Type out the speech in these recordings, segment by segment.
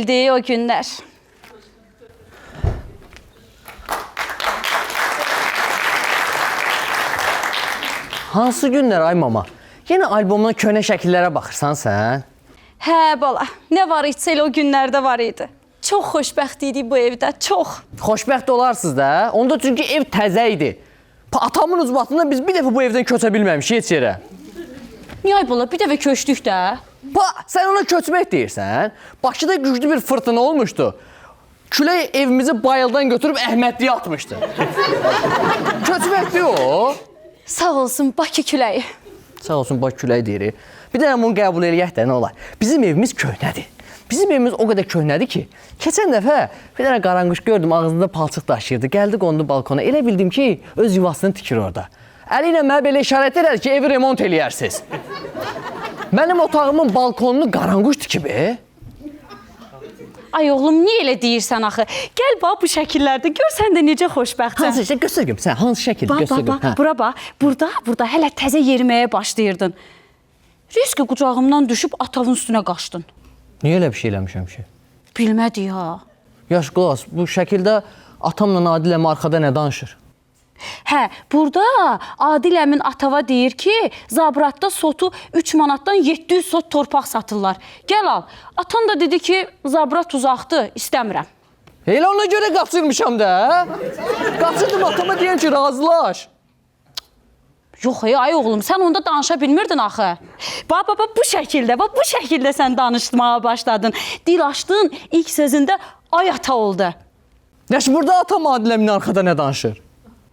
deyildi o günlər. Hansı günlər ay mama? Yenə albomdan köhnə şəkillərə baxırsan sən? Hə bala, nə var içsə elə o günlərdə var idi. Çox xoşbəxt idik bu evdə, çox. Xoşbəxt olarsınız da. Onda çünki ev təzə idi. Atamın ucbatında biz bir dəfə bu evdən köçə bilməmişik heç yerə. Niyə ay bala, bir dəfə köçdük də. Sən ona köçmək deyirsən. Bakıda güclü bir fırtına olmuşdu. Külək evimizi bayıldan götürüb Əhmədliyə atmışdı. Köçməkdir o. Sağ olsun Bakı küləyi. Sağ olsun Bakı küləyi deyirik. Bir dənə bunu qəbul eləyək də nə olar. Bizim evimiz köhnədir. Bizim evimiz o qədər köhnədir ki, keçən dəfə bir dənə qaranquş gördüm, ağzında palçıq daşıyırdı. Gəldi qondu balkona. Elə bildim ki, öz yuvasını tikir orada. Əli ilə mənə belə işarət elədi ki, evi remont eləyərsiniz. Mənim otağımın balkonunu qaranquş tikib. Ay oğlum, niyə elə deyirsən axı? Gəl bax bu şəkillərdə, gör sən də necə xoşbəxtsən. Hansı şəkil göstər görüm, sən hansı şəkil göstər görüm. Bura bax, burada hələ təzə yeriməyə başlayırdın. Riski qucağımdan düşüb atavın üstünə qaçdın. Niyə elə bir şey eləmişəm ki? Bilmədik ha. Yaş qulaq, bu şəkildə atamla Adil əmi arxada nə danışır? Hə, burada Adil əmin atava deyir ki, Zabratda sotu 3 manatdan 700 sot torpaq satırlar. Gəl al. Atan da dedi ki, Zabrat uzaqdır, istəmirəm. Elə ona görə qaçırmışam da. Qaçırdım atama deyən ki, razılaş. Yox, ay oğlum, sən onda danışa bilmirdin axı. Bax, bu şəkildə sən danışmağa başladın. Dil açdın, ilk sözündə ay ata oldu. Yaş, burada atam Adil əmin arxada nə danışır?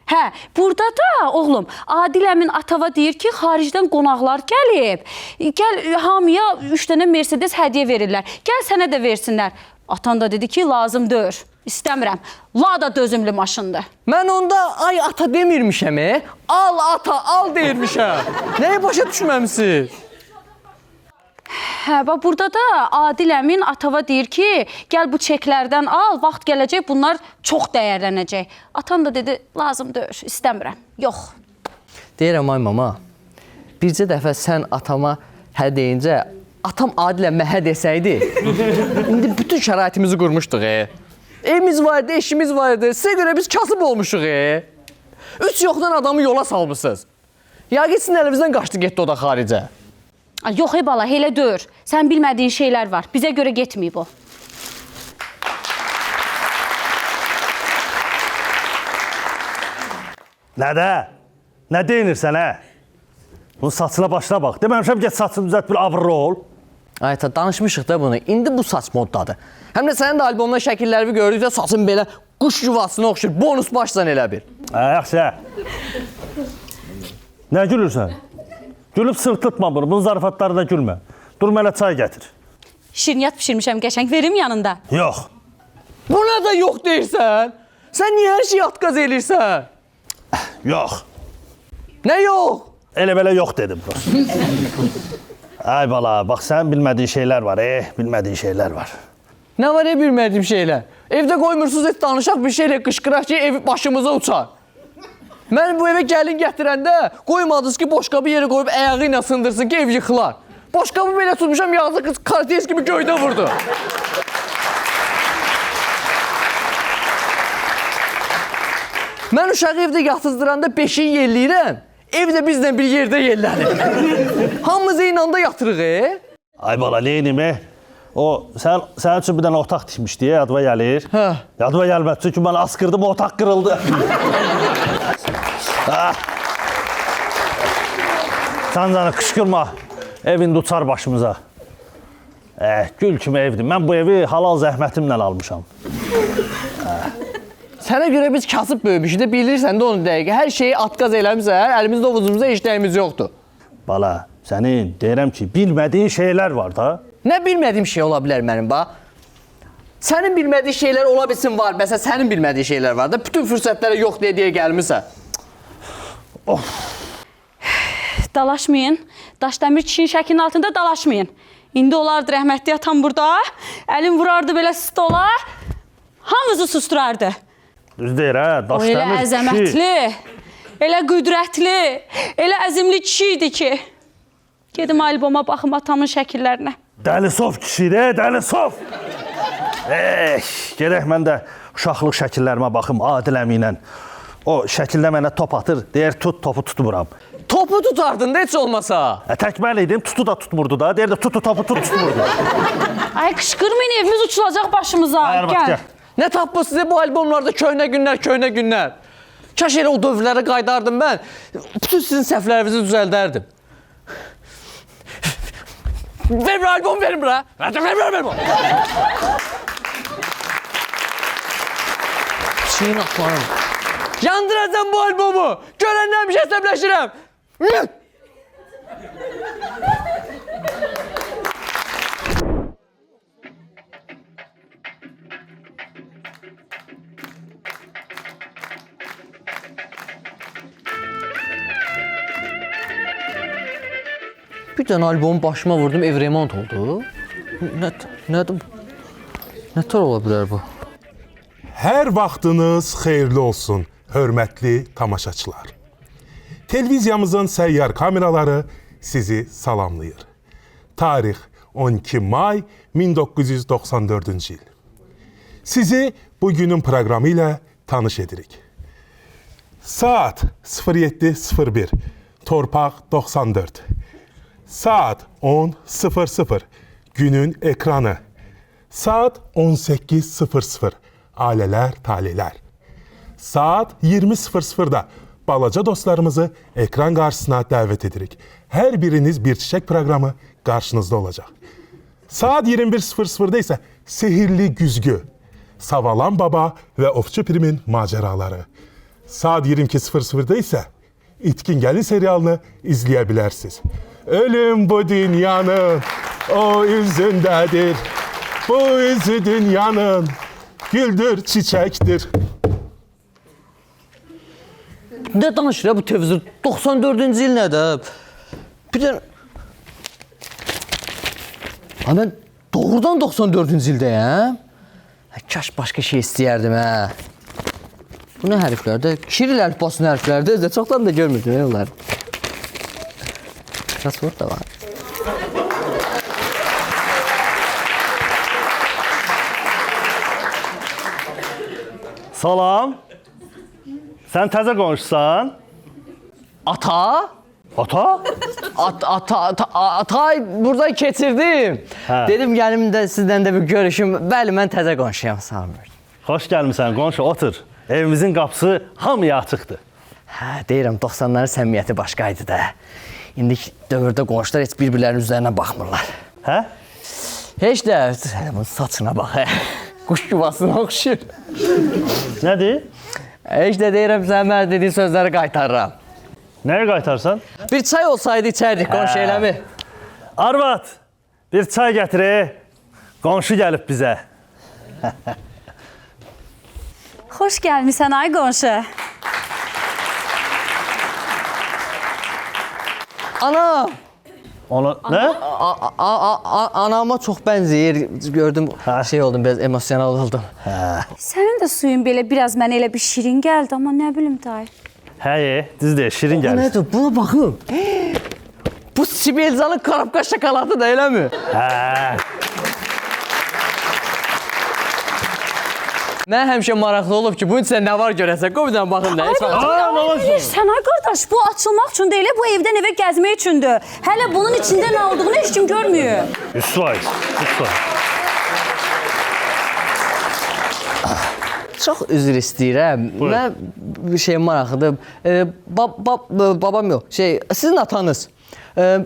Hə, burada da oğlum, Adil əmin atava deyir ki, xaricdən qonaqlar gəlib. Gəl hamıya 3 dənə Mercedes hədiyyə verirlər. Gəl sənə də versinlər. Atan da dedi ki, lazım deyir. İstəmirəm. Lada dözümlü maşındır. Mən onda ay ata demirmişəm. Al ata, al deyirmişəm. Nəyə başa düşməmisiz? Hə, bax burada da Adil əmin atava deyir ki, gəl bu çeklərdən al, vaxt gələcək, bunlar çox dəyərlənəcək. Atan da dedi, lazım deyir, istəmirəm. Yox. Deyirəm ay mama, bircə dəfə sən atama hə deyincə, atam Adil əmmə hə desəydi, indi bütün şəraitimizi qurmuşduq. Evimiz vardı, eşimiz vardı, sizə görə biz kasıb olmuşuq. 3 yoxdan adamı yola salmışsınız. Yaqin sizin əlimizdən qaçdı, getdi o da xaricə. Yox bala, elə deyir. Sən bilmədiyin şeylər var. Bizə görə getməyib o. Nədə? Nə deyinirsən, hə? Bunun saçına başına bax. Deməmişəm, get saçını düzət, bir abrlı ol. Ayta, danışmışıq da bunu. İndi bu saç moddadır. Həm də sənin də albomda şəkillərimi gördükdə saçın belə quş yuvasına oxşur. Bonus başsan elə bir. Yaxşı, hə. Nə gülürsən? Gülüb sırtırtma bunu. Bunun zarafatlarına gülmə. Dur, mənə çay gətir. Şirniyyat pişirmişəm, qəşəng verim yanında. Yox. Buna da yox deyirsən? Sən niyə hər şeyi atqaz elirsən? Yox. Nə yox? Elə belə yox dedim. Ay bala, bax sən bilmədiyin şeylər var, bilmədiyin şeylər var. Nə var bilmədiyim şeylər? Evdə qoymursunuz, danışaq bir şeylə qışqıraq ki, ev başımıza uçar. Mən bu evə gəlin gətirəndə qoymadınız ki, boşqabı yerə qoyub əyağı ilə sındırsın ki, ev yıxılar. Boşqabı belə tutmuşam, yazı qız kartez kimi göydə vurdu. Mən uşağı evdə yatızdıranda beşiyi yelləyirəm, ev də bizlə bir yerdə yellənir. Hamımız eyni anda yatırıq, Ay bala, neynim, O, sənin üçün bir dənə otaq tikmişdi, yadıma gəlir. Hə. Yadıma gəlməz, çünki mən askırdım, otaq qırıldı. Sən canı qışqırma, evində uçar başımıza. Gül kimi evdir. Mən bu evi halal zəhmətimlə almışam. Sənə görə biz kasıb böyümüşük də, bilirsən də onu dəqiqə. Hər şeyi atqaz eləmsə, əlimizdə ovuzumuzda heç dəyimiz yoxdur. Bala, sənin deyirəm ki, bilmədiyin şeylər var da. Nə bilmədiyim şey ola bilər mənim, bax. Sənin bilmədiyi şeylər ola bilsin var, məsələn, sənin bilmədiyi şeylər var da, bütün fürsətlərə yox deyə gəlmirsən. Dalaşmayın. Daşdəmir kişinin şəklinin altında dalaşmayın. İndi olardı rəhmətli atam burada. Əlim vurardı belə stola. Hamınızı susturardı. Düz deyir, hə? O elə əzəmətli, elə qüdrətli, elə əzimli kişi idi ki. Gedim alboma baxım atamın şəkillərinə. Dəlisov kişidir, Dəlisov! Gedək mən də uşaqlıq şəkillərimə baxım Adil əmi ilə. O şəkildə mənə top atır, deyir tut, topu tutmuram. Topu tutardın da heç olmasa. Təkməli idim, tutu da tutmurdu da. Deyir də tutu, topu tutmurdu. Ay qışqırmayın, evimiz uçulacaq başımıza. Gəl. Nə tapmı sizə bu albomlarda köhnə günlər. Kaş elə o dövrlərə qaydardım mən. Bütün sizin səhvlərinizi düzəldərdim. Verin albom, verin bura. Verin. Şeyin atlarım. Yandıracağım bu albomu. Görəndən bir şey əsəbləşirəm. Bir dənə albomu başıma vurdum, ev remont oldu. Nə tər ola bilər bu? Hər vaxtınız xeyirli olsun, hörmətli tamaşaçılar. Televiziyamızın səyyar kameraları sizi salamlayır. Tarix 12 may 1994-cü il. Sizi bugünün proqramı ilə tanış edirik. Saat 07:01, torpaq 94. Saat 10:00, günün ekranı. Saat 18:00, ailələr, talihlər. Saat 20:00-da balaca dostlarımızı ekran qarşısına dəvət edirik. Hər biriniz bir çiçək proqramı qarşınızda olacaq. Saat 21:00-da isə Sehirli Güzgü, Savalan Baba və Ovçu Pirimin macəraları. Saat 22:00-da isə İtkin Gəlin serialını izləyə bilərsiniz. Ölüm bu dünyanın o üzündədir. Bu üzü dünyanın güldür çiçəkdir. Nə danışır ya bu televizor? 94-cü il nədir? Bir də... Mən doğrudan 94-cü ildəyəm. Kaş başqa şey istəyərdim, hə. Bu nə hərflərdir? Kiril əlifbasının hərflərdir. Çoxdan da görmürdüm onları. Crossword da var. Salam. Sən təzə qonşusan? Ata? Ata? Ata burada keçirdim. Hə. Dedim gəlim də sizdən də bir görüşüm. Bəli, mən təzə qonşuyam, sağ olun. Xoş gəlmisən qonşu, otur. Evimizin qapısı hamıya açıqdır. Hə, deyirəm 90'ların səmimiyyəti başqaydı da. İndi dövrdə qonşular heç bir-birlərinin üzərinə baxmırlar. Hə? Heç də bunun saçına bax. Quş yuvasına oxşur. Nədir? Heç də deyirəm sən mənə dediyin sözləri qaytarıram. Nəyə qaytarsan? Bir çay olsaydı içərdik qonşu eləmi? Arvad, bir çay gətir. Qonşu gəlib bizə. Xoş gəlmisən ay qonşu. Ana! Ona nə? Anama çox bənzəyir. Gördüm, şey oldum, biraz emosional oldum. Sənin də suyun belə biraz mənə elə bir şirin gəldi, amma nə bilim dayı. Hə, düzdür, şirin Bu gəlir. nədir? Buna baxın. Bu Sibelcanın karabka şokoladı da elə mi? Hə. Mən həmişə maraqlı olub ki, bunun içində nə var görəsən. Qoy bir dənə baxın da. Sən ay qardaş, bu açılmaq üçün deyil, bu evdən evə gəzmək üçündür. Hələ bunun içində nə olduğunu heç kim görmüyor. 100%. Çox üzr istəyirəm. Mən bir şey maraqlıdır. Babam yox, sizin atanız.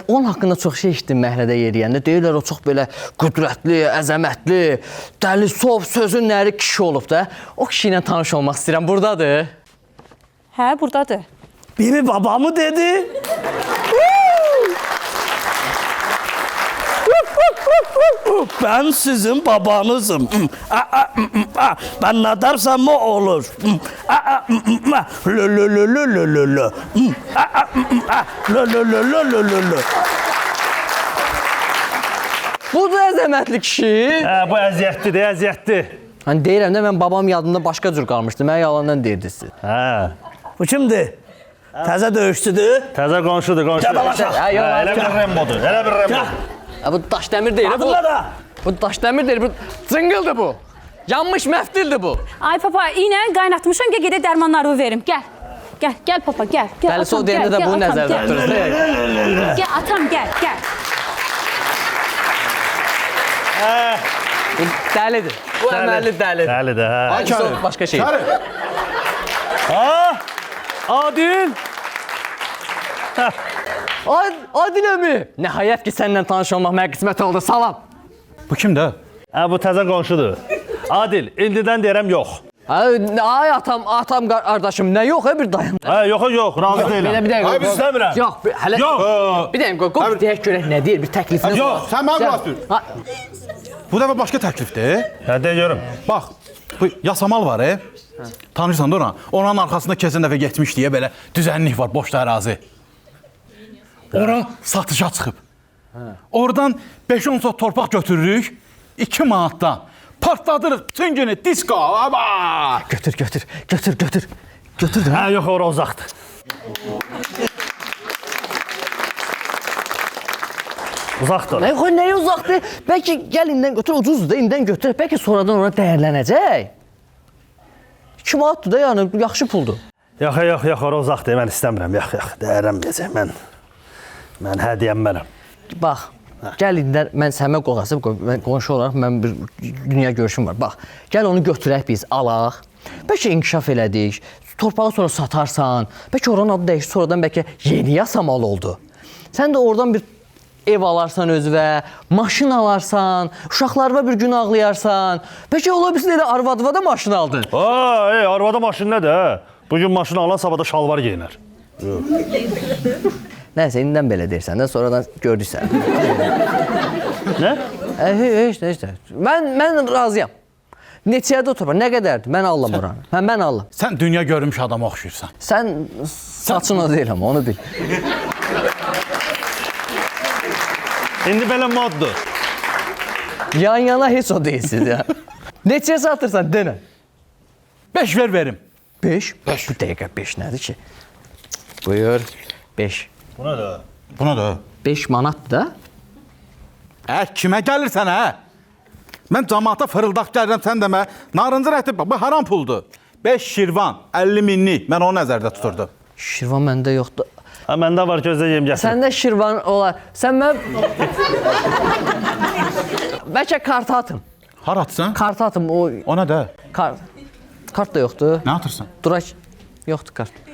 Onun haqqında çox şey işitdim məhəllədə yeriyəndə. Deyirlər o çox belə qüdrətli, əzəmətli, dəli, sov, sözün nəri kişi olub da. O kişi ilə tanış olmaq istəyirəm. Buradadır. Hə, buradadır. Biri babamı dedi. Ben sizin babanızım. Ben ne dersem o olur. Bu da əzəmətli kişi. Hə, bu əziyyətlidir, əziyyətli. Hani deyirəm də mən babam yadında başqa cür qalmışdı. Mən yalandan deyirdiniz. Hə. Bu kimdir? Təzə döyüşçüdür. Təzə qonşudur, qonşu. Gəl balaşaq. Elə bir Rembodur, elə bir Rembo. Bu daş dəmir deyil. Adınla da. Bu daş dəmir deyil. Bu cıngıldır bu. Yanmış məftildir bu. Ay papa, iynəni qaynatmışam, gəl gedə dərmanlarımı verim. Gəl. Gəl papa, gəl. Dəli sol deyəndə də bunu nəzərdə tuturuz. Gəl atam, gəl. Dəlidir. Bu əməlli dəlidir. Dəlidir, hə. Dəli sol başqa şey. Ha? Adil. Adil əmi. Nəhayət ki, səndən tanış olmaq mənə qismət oldu. Salam. Bu kimdir? Hə, bu təzə qonşudur. Adil, indidən deyirəm yox. Ay atam qardaşım, nə yox, bir dayan. Hə, yox, razı deyiləm. Bir dəqiqə. Ay, istəmirəm. Yox, hələ. Bir dəqiqə, qoy deyək görək nə deyir, bir təklifiniz var. Yox, sən mənə qulaq dur. Bu dəfə başqa təklifdir. Hə, deyirəm. Bax, bu yasamal var, tanırsan da ona. Onun arxasında keçən dəfə getmiş deyə belə düzənlik var, boş ərazi. Ora satışa çıxıb. Oradan 5-10 sot torpaq götürürük, 2 manatdan. Partladırıq bütün günü, disko, aba! Götür. Götür də. Hə, yox, ora uzaqdır. Uzaqdır. Nəyə uzaqdır? Bəlkə gəl indən götür, ucuzdur da, indən götür. Bəlkə sonradan ona dəyərlənəcək. 2 manatdır da, yəni yaxşı puldur. Yox, ora uzaqdır, mən istəmirəm. Yox, dəyərlənməyəcək. Mən hə deyəmmərəm. Bax, gəl indən, mən sənə qoğasıb, qonşu olaraq mən bir dünya görüşüm var. Bax, gəl onu götürək biz, alaq. Bəlkə inkişaf elədik, torpağı sonra satarsan, bəlkə oranın adı dəyişir, sonradan bəlkə yeni yasamal oldu. Sən də oradan bir ev alarsan özvə, maşın alarsan, uşaqlarına bir gün ağlayarsan. Bəlkə ola bilsin elə arvadıva da maşın aldın. Arvada maşın nədir, hə? Bugün maşın alan sabada şalvar geyinər. Nəysə, indidən belə deyirsən də, sonradan gördüksən. Nə? Heç. Mən razıyam. Neçəyə də oturma, nə qədərdir? Mən allam oranı. Mən allam. Sən dünya görmüş adama oxşuyursan. Sən saçın o deyil ama, onu bil. İndi belə moddur. Yan-yana heç o deyilsiz ya. Neçəyə satırsan, denə. 5 verim. 5? Bir dəqiqə, 5 nədir ki? Buyur, 5. Buna da. 5 manat da. Kimə gəlirsən, hə? Mən cəmaata fırıldaq gəlirəm, sən demə. Narıncı rəhti, bu haram puldur. 5 şirvan, 50 minlik, mən onu nəzərdə tuturdum. Şirvan məndə yoxdur. Hə, məndə var, gözlə yeyim gətir. Səndə şirvan olar. Sən mən... Bəlkə kart atım. Har atsan? Kart atım, o... O nə də? Kart da yoxdur. Nə atırsan? Durak, yoxdur kart.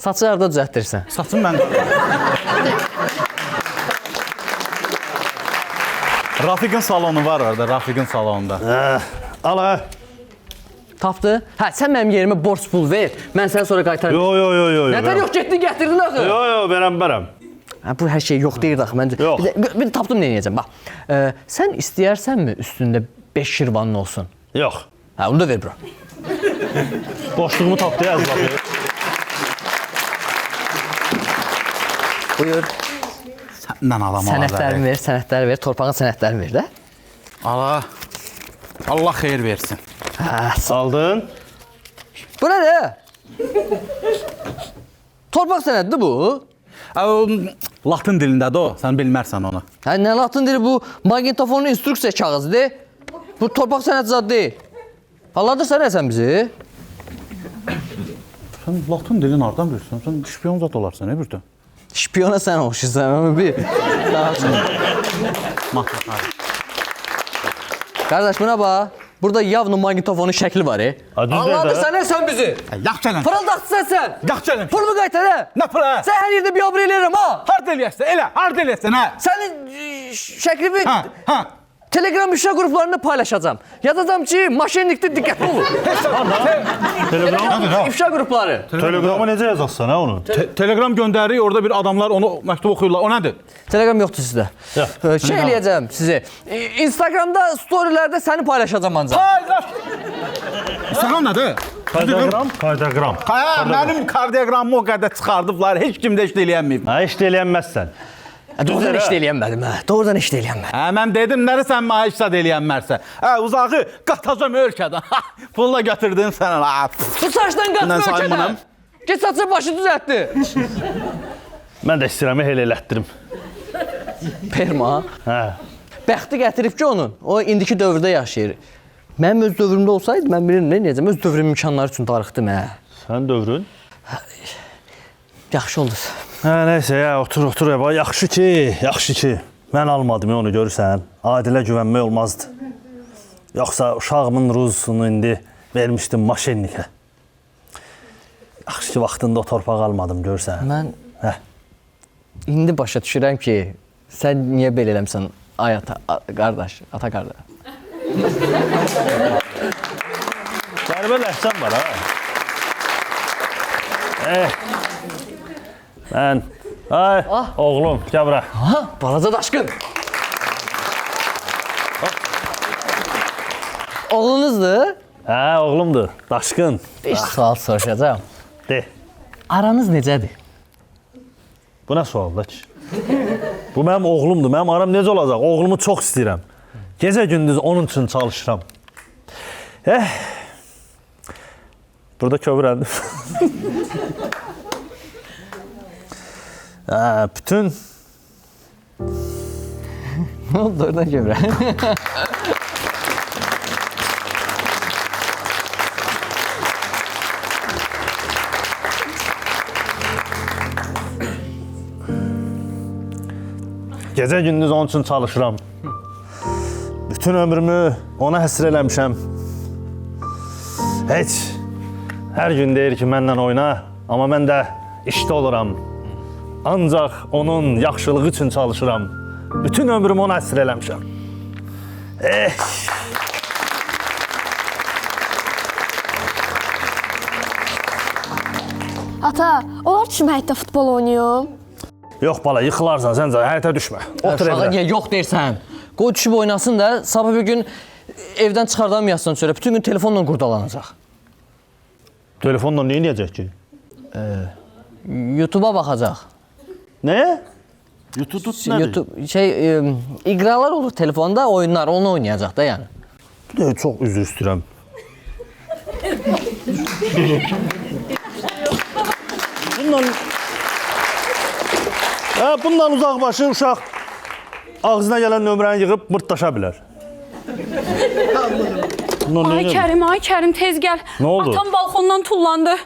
Saçı harada düzəltdirsən? Saçım mən... Rafiqin salonu var orada, Rafiqin salonunda. Al, hə. Tapdı? Hə, sən mənim yerimə borc pul ver. Mən sənə sonra qaytarım. Yo. Nətər yox, getdin, gətirdin axı. Yo, verəm. Hə, bu hər şey yox deyirdi axı məncə. Yox. Bir də tapdım nə edəcəm, bax. Sən istəyərsənmi üstündə 5 şirvanın olsun? Yox. Hə, onu da ver bura. Boşluğumu tapdı, yaz baxıyor. Buyur. Səndən alam Sənədləri ver, torpağın sənədlərini ver də. Ala, Allah xeyir versin. Hə, Aldın. bu nədir? Torpaq sənədidir bu. Latın dilindədir o, sən bilmərsən onu. Hə, nə latın dili bu? Magnetofonun instruksiya kağızıdır. Bu torpaq sənəd zad deyil. Halladırsan sən bizi? Sən latın dilini hardan bilirsən? Sən şpiyon zat olarsan, nə bilirsən? Şpiyona sən oxşursan, onu bil. Daha çox. Qardaş, buna bax. Burada yavnu magnetofonun şəkli var, Halladırsan sən bizi? Yax gəlin. Fırıldaxsan sən. Yax gəlin. Pulumu qaytar, hə? Nə pula? Sən hər yerdə biabr eləyirəm, ha? Harda eləyəsən, elə, harda eləyəsən, hə? Sənin şəklini Hə. Telegram ifşa qruplarında paylaşacağım. Yazacağım ki, maşenlikdə diqqətli olun. Telegram? İfşa qrupları. Telegramı necə yazaqsan, hə onu? Telegram göndəririk, orada bir adamlar onu məktub oxuyurlar. O nədir? Telegram yoxdur sizdə. Yox. Şey eləyəcəm sizi. Instagramda storylərdə səni paylaşacağım ancaq. Instagram nədir? Kaydagram. Hə, mənim kardioqramımı o qədər çıxardıblar, heç kim də işdə eləyənməyib. Hə, işdə eləyənməzsən. Doğrudan işdə eləyənmədim, hə. Doğrudan işdə eləyənmədim. Hə, mən dedim, nəri sən mənə işdə eləyənmərsə. Hə, uzağı qatacam ölkədən. Pulla götürdün sən. Bu saçdan qatma ölkədən. Get saçı başı düzəltdi. Mən də istəyirəm, elə elətdirim. Perma. Hə. Bəxti gətirib ki onun. O indiki dövrdə yaşayır. Mənim öz dövrümdə olsaydı, mən bilirəm nə edəcəm. Öz dövrüm imkanları üçün darıxdım hə. Sən dövrün? Yaxşı oldu. Hə, nəysə, ya, otur. Yaxşı ki, mən almadım onu görürsən. Adilə güvənmək olmazdı. Yoxsa uşağımın ruzusunu indi vermişdim maşennikə. Yaxşı ki, vaxtında o torpağı almadım görürsən. Mən Hə. indi başa düşürəm ki, sən niyə belə eləmsən ay ata qardaş, ata qardaş. Qəribə ləhcəm var ha. Mən, oğlum, gəl bura. Ha, balaca daşqın. Oğlunuzdur? Hə, oğlumdur, daşqın. Bir sual soruşacağam. De, Aranız necədir? bu nə sualdır ki? Bu mənim oğlumdur, mənim aram necə olacaq? Oğlumu çox istəyirəm. Gecə-gündüz onun üçün çalışıram. Burada kövrəndim. Bütün Nə oldu oradan görürəm? gecə-gündüz onun üçün çalışıram. Bütün ömrümü ona həsr eləmişəm. Heç, hər gün deyir ki, mənlə oyna, amma mən də işdə oluram. Ancaq onun yaxşılığı üçün çalışıram. Bütün ömrümü ona həsr eləmişəm. Ata, olar ki, həyətdə futbol oynayım? Yox bala, yıxılarsan, sən həyətə düşmə. Otur Uşağa evdə. niyə yox deyirsən? Qoy düşüb oynasın da, sabah bir gün evdən çıxardamayasın sonra bütün gün telefonla qurdalanacaq. Telefonla nə edəcək ki? YouTube'a baxacaq. Nə? YouTube nədir? YouTube iqralar olur telefonda, oyunlar, onu oynayacaq da yəni. Çox üzr istəyirəm. Bundan uzaqbaşı uşaq ağzına gələn nömrəni yığıb mırtdaşa bilər. Ay Kərim, tez gəl. Nə oldu? Atam balkondan tullandı.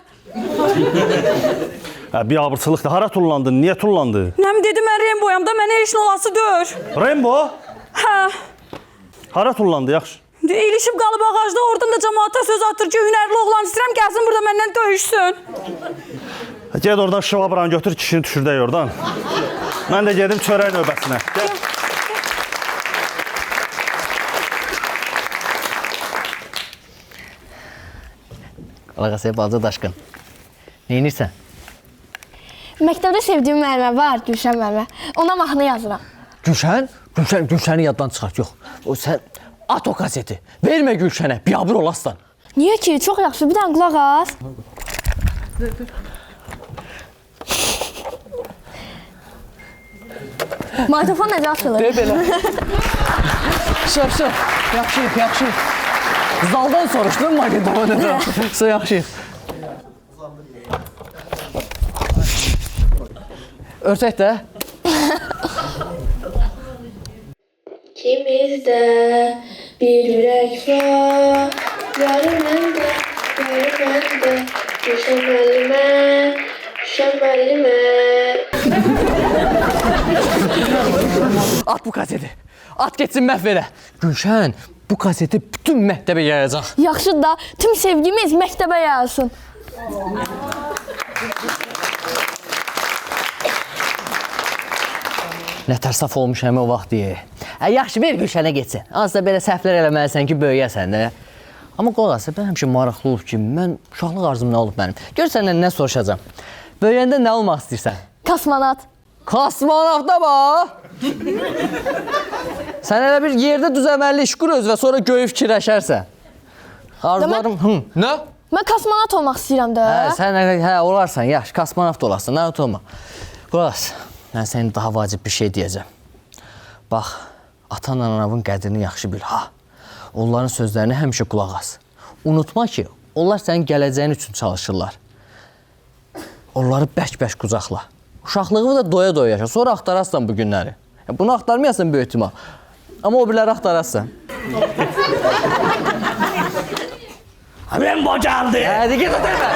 Bir abırçılıqdır. Hara tullandın? Niyə tullandı? Nəm dedi, mən Remboyam da mənə işin olası deyil. Rembo? Hə. Hara tullandı, yaxşı. İlişib qalıb ağacda, oradan da cəmaata söz atır ki, hünərli oğlan istəyirəm, gəlsin burada məndən döyüşsün. Ged oradan şıvabıranı götür, kişini düşürdək oradan. Mən də gedim çörək növbəsinə. Gəl. Alaqasaya balaca daşqın. Neynirsən? Məktəbdə sevdiyim müəllimə var, Gülşən müəllimə. Ona mahnı yazıram. Gülşən? Gülşəni yaddan çıxart, yox. O sən at o kaseti. Vermə Gülşənə, biabır olasın. Niyə ki? Çox yaxşı, bir dənə qulaq as. Mikrofon necə açılır? Belə. Şöp. Yaxşı. Zaldan soruşdun magnetofon necə? Yaxşı. Örsək də. İkimizdə bir ürək var, yarı məndə, yarı məndə, Gülşən müəllimə. At bu kaseti. At getsin məhv elə. Gülşən, bu kaseti bütün məktəbə yayacaq. Yaxşı da, tüm sevgimiz məktəbə yayılsın. Nə tərsaf olmuş həmi o vaxt deyə. Yaxşı, ver Gülşənə getsin. Az da belə səhvlər eləməlisən ki, böyüyəsən də. Amma qulaq as, mən həmişə maraqlı olub ki, mən uşaqlıq arzum nə olub mənim? Gör səndən nə soruşacağam. Böyüyəndə nə olmaq istəyirsən? Kosmonat. Kosmonavta bax! Sən elə bir yerdə düzəməlli iş qur öz və sonra göyü fikirləşərsən. Arzularım, nə? Mən kosmonat olmaq istəyirəm də. Sən olarsan, yaxşı, kosmonavt olarsan, nə olma. Qulaq as, mən sənə daha vacib bir şey deyəcəm. Bax, atanla anavın qədrini yaxşı bil, ha. Onların sözlərini həmişə qulaq as. Unutma ki, onlar sənin gələcəyin üçün çalışırlar. Onları bərk-bərk qucaqla. Uşaqlığını da doya-doya yaşa, sonra axtararsan bu günləri. Bunu axtarmayasan böyük ihtimal. Amma o biriləri axtararsan. Rembo geldi. Hadi git oturma.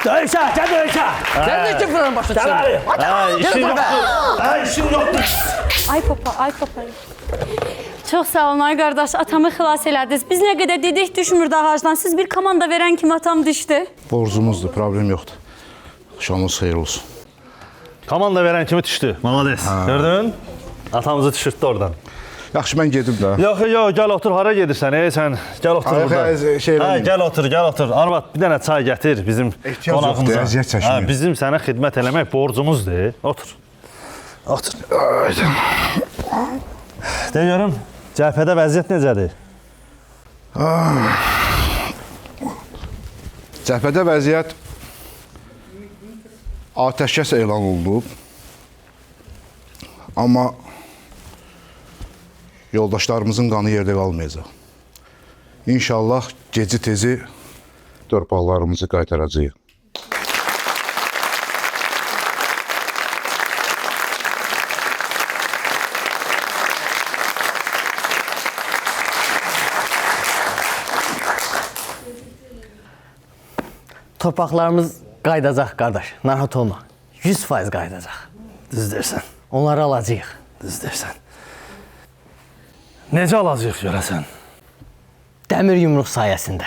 Döyüşe, gel döyüşe. Sen de çıfırın başa Gel çıkın. hadi. Ha, işin Gel yoxdur. Ha, işim yoktur. Ay papa, ay papa. Çox sağ olun ay qardaş, atamı xilas elədiniz. Biz nə qədər dedik düşmürdü ağacdan. Siz bir komanda verən kimi atam düşdü. Borcumuzdur, problem yoxdur. Şanınız xeyir olsun. Komanda verən kimi düşdü. Malades. Gördün? Atamızı düşürtdü oradan. Yaxşı, mən gedim də. Yox, gəl otur. Hara gedirsən? Sən gəl otur Ay, burada. şey Ha, eləməyim. gəl otur. Arvad, bir dənə çay gətir bizim Ehtiyac yoxdur, qonağımıza. əziyyət çəkməyim. Ha, bizim sənə xidmət eləmək borcumuzdur. Otur. Otur. De görüm, cəbhədə vəziyyət necədir? Cəbhədə vəziyyət atəşkəs elan olunub. Amma yoldaşlarımızın qanı yerdə qalmayacaq. İnşallah geci tezi torpaqlarımızı qaytaracağıq. Torpaqlarımız qaydacaq qardaş. Narahat olma. 100% qaydacaq. Düz dersən, Onları alacağıq. düz dersən. Necə alacaq görəsən? Dəmir yumruq sayəsində.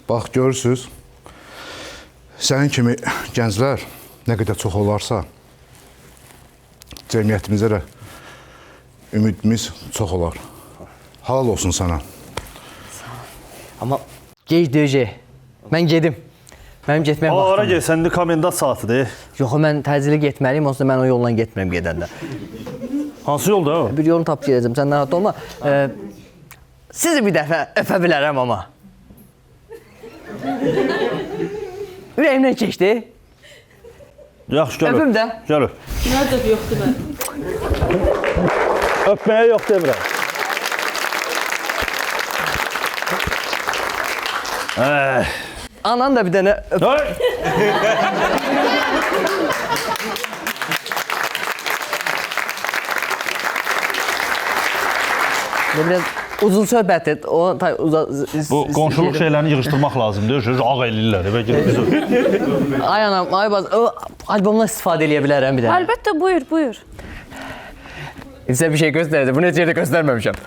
Bax, görürsünüz, sənin kimi gənclər nə qədər çox olarsa, cəmiyyətimizə də ümidimiz çox olar. Halal olsun sənə. Amma gec döyəcək. Mən gedim. Mənim getməyə Ora vaxtım. gel, səndə komendant saatıdır. Yox, mən təcili getməliyim, onsuz da mən o yolla getmirəm gedəndə. Hansı yolda o? Bir yolunu tapıb gedəcəm, sən narahat olma. Sizi bir dəfə öpə bilərəm amma. Ürəyimdən keçdi. Yaxşı, gəl Öpüm də. Gəl öp. Nerede yoktu ben? Öpməyə yox demirəm. Anan da bir dənə öp. Hey! Biraz uzun söhbət et. O Bu qonşuluq şeylərini yığışdırmaq lazımdır. Ağ eləyirlər. Və gedib biz Ay anam, ay baz, o albomdan istifadə edə bilərəm bir dənə. Elbette buyur, buyur. Sizə bir şey göstərəcəm. Bunu heç yerdə göstərməmişəm.